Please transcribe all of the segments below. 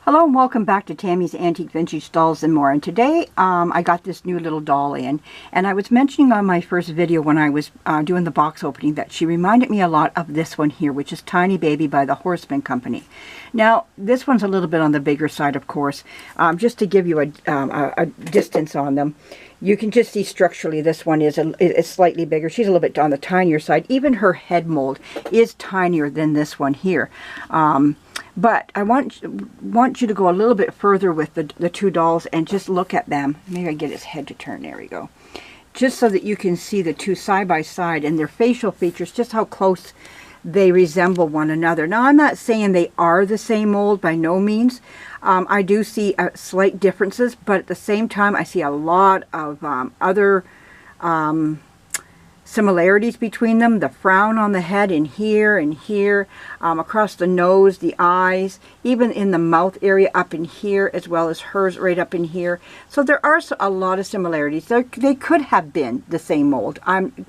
Hello and welcome back to Tammy's Antique Vintage Dolls and More. And today I got this new little doll in, and I was mentioning on my first video when I was doing the box opening that she reminded me a lot of this one here, which is Tynie Baby by the Horseman Company. Now this one's a little bit on the bigger side, of course, just to give you a distance on them. You can just see structurally this one is slightly bigger. She's a little bit on the tinier side. Even her head mold is tinier than this one here. But I want you to go a little bit further with the two dolls and just look at them. Maybe I get his head to turn. There we go. Just so that you can see the two side by side and their facial features, just how close they resemble one another. Now, I'm not saying they are the same mold, by no means. I do see slight differences, but at the same time, I see a lot of other similarities between them. The frown on the head and here, across the nose, the eyes, even in the mouth area up in here, as well as hers right up in here. So there are a lot of similarities. They could have been the same mold.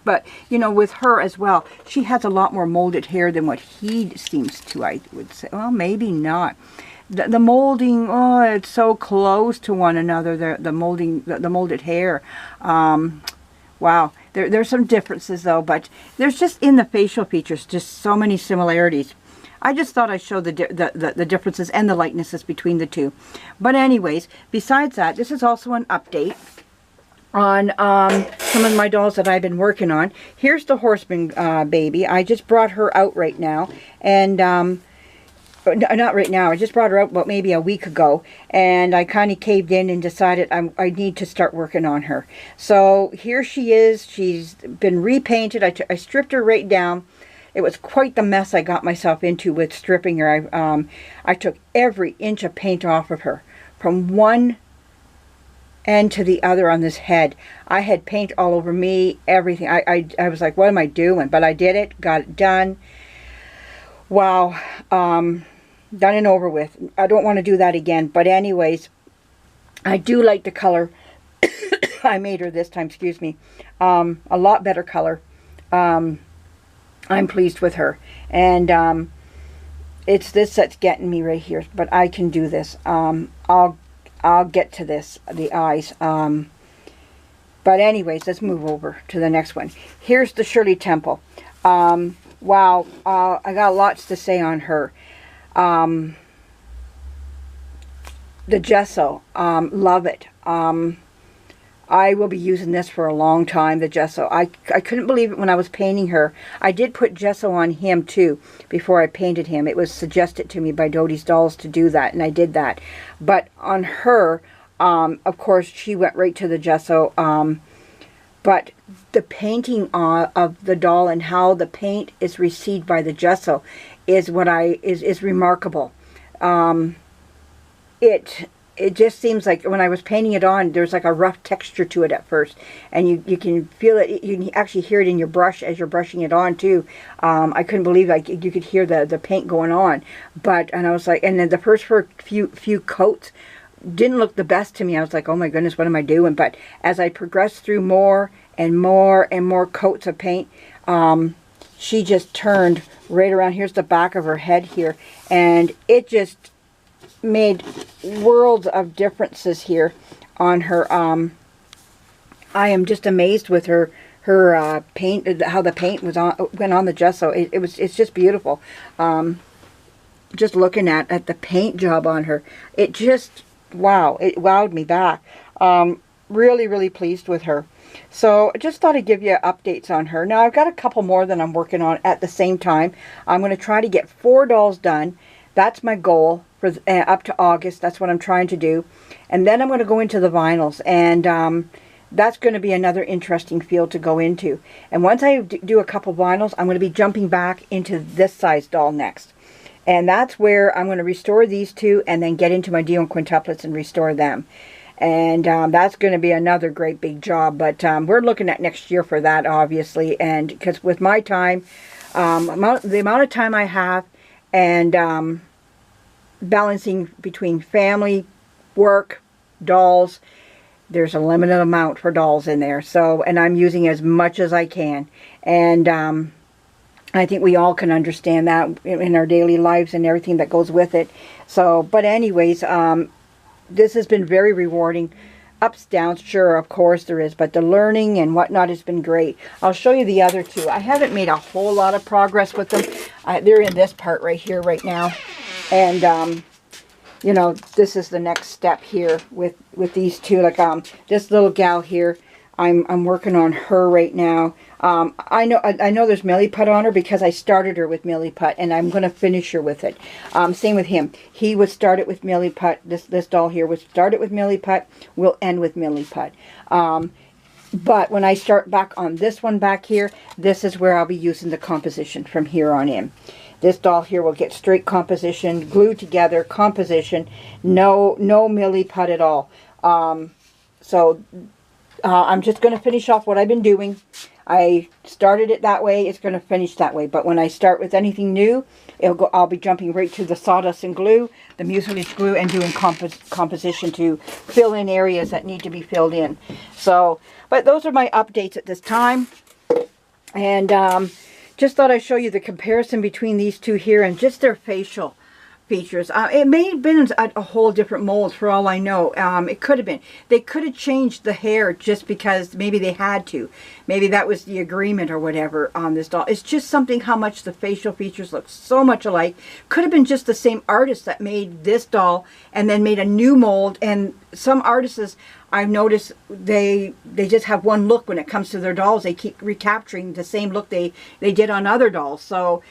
But, you know, with her as well, she has a lot more molded hair than what he seems to, I would say. Well, maybe not. The molding, oh, it's so close to one another, the molded hair. Wow, there's some differences though, but there's just in the facial features just so many similarities. I just thought I'd show the differences and the likenesses between the two. But anyways, besides that, this is also an update on some of my dolls that I've been working on. Here's the Horseman Baby. I just brought her out right now, and not right now, I just brought her out about maybe a week ago, and I kind of caved in and decided I need to start working on her. So here she is. She's been repainted. I stripped her right down. It was quite the mess I got myself into with stripping her. I took every inch of paint off of her, from one end to the other on this head. I had paint all over me, everything. I was like, what am I doing? But I did it, got it done. Wow. Done and over with. I don't want to do that again. But anyways, I do like the color I made her this time, excuse me. A lot better color. I'm pleased with her. And it's this that's getting me right here. But I can do this. I'll get to this, the eyes. But anyways, let's move over to the next one. Here's the Shirley Temple. Wow, I got lots to say on her. The gesso, love it. I will be using this for a long time, the gesso. I couldn't believe it when I was painting her. I did put gesso on him too before I painted him. It was suggested to me by Dodie's Dolls to do that, and I did that. But on her, of course, she went right to the gesso. But the painting of the doll and how the paint is received by the gesso is what is remarkable. It just seems like when I was painting it on, there's like a rough texture to it at first, and you can feel it. You can actually hear it in your brush as you're brushing it on too. I couldn't believe like you could hear the paint going on. And I was like, and then the first few coats didn't look the best to me. I was like, oh my goodness, what am I doing? But as I progressed through more and more and more coats of paint, she just turned right around. Here's the back of her head here, and it just made worlds of differences here on her. I am just amazed with her paint, how the paint went on the gesso. It's just beautiful. Just looking at the paint job on her, it just, wow, it wowed me back. Really, really pleased with her. So I just thought I'd give you updates on her. Now I've got a couple more that I'm working on at the same time. I'm going to try to get 4 dolls done. That's my goal for up to August. That's what I'm trying to do. And then I'm going to go into the vinyls, and that's going to be another interesting field to go into. And once I do a couple vinyls, I'm going to be jumping back into this size doll next. And that's where I'm going to restore these two and then get into my Dion quintuplets and restore them. And that's going to be another great big job. But we're looking at next year for that, obviously. And because with my time, the amount of time I have, and balancing between family, work, dolls, there's a limited amount for dolls in there. So, and I'm using as much as I can. And I think we all can understand that in our daily lives and everything that goes with it. So, but anyways, this has been very rewarding. Ups, downs, sure, of course there is, but the learning and whatnot has been great. I'll show you the other two. I haven't made a whole lot of progress with them. They're in this part right here right now. And, you know, this is the next step here with these two. Like, this little gal here, I'm working on her right now. I know there's Milliput on her because I started her with Milliput, and I'm going to finish her with it. Same with him. He was started with Milliput. This doll here was started with Milliput. Will end with Milliput. But when I start back on this one back here, this is where I'll be using the composition from here on in. This doll here will get straight composition, glued together, composition, no Milliput at all. So I'm just going to finish off what I've been doing. I started it that way, it's going to finish that way. But when I start with anything new, I'll be jumping right to the sawdust and glue, the mucilage glue, and doing composition to fill in areas that need to be filled in. So, but those are my updates at this time. And just thought I'd show you the comparison between these two here and just their facial features. It may have been a whole different mold for all I know. It could have been. They could have changed the hair just because maybe they had to. Maybe that was the agreement or whatever on this doll. It's just something how much the facial features look so much alike. Could have been just the same artist that made this doll and then made a new mold. And some artists, I've noticed, they just have one look when it comes to their dolls. They keep recapturing the same look they did on other dolls. So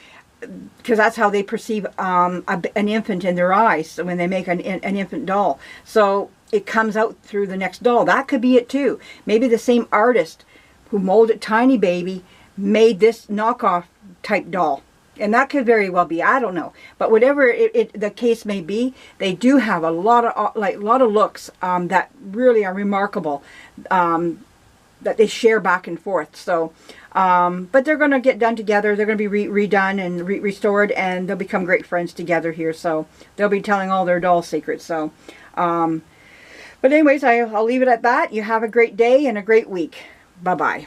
because that's how they perceive an infant in their eyes, so when they make an infant doll. So it comes out through the next doll. That could be it too. Maybe the same artist who molded Tynie Baby made this knockoff type doll. And that could very well be. I don't know. But whatever the case may be, they do have a lot of looks that really are remarkable, that they share back and forth. So but they're going to get done together. They're going to be redone and restored, and they'll become great friends together here. So they'll be telling all their doll secrets. So, but anyways, I'll leave it at that. You have a great day and a great week. Bye-bye.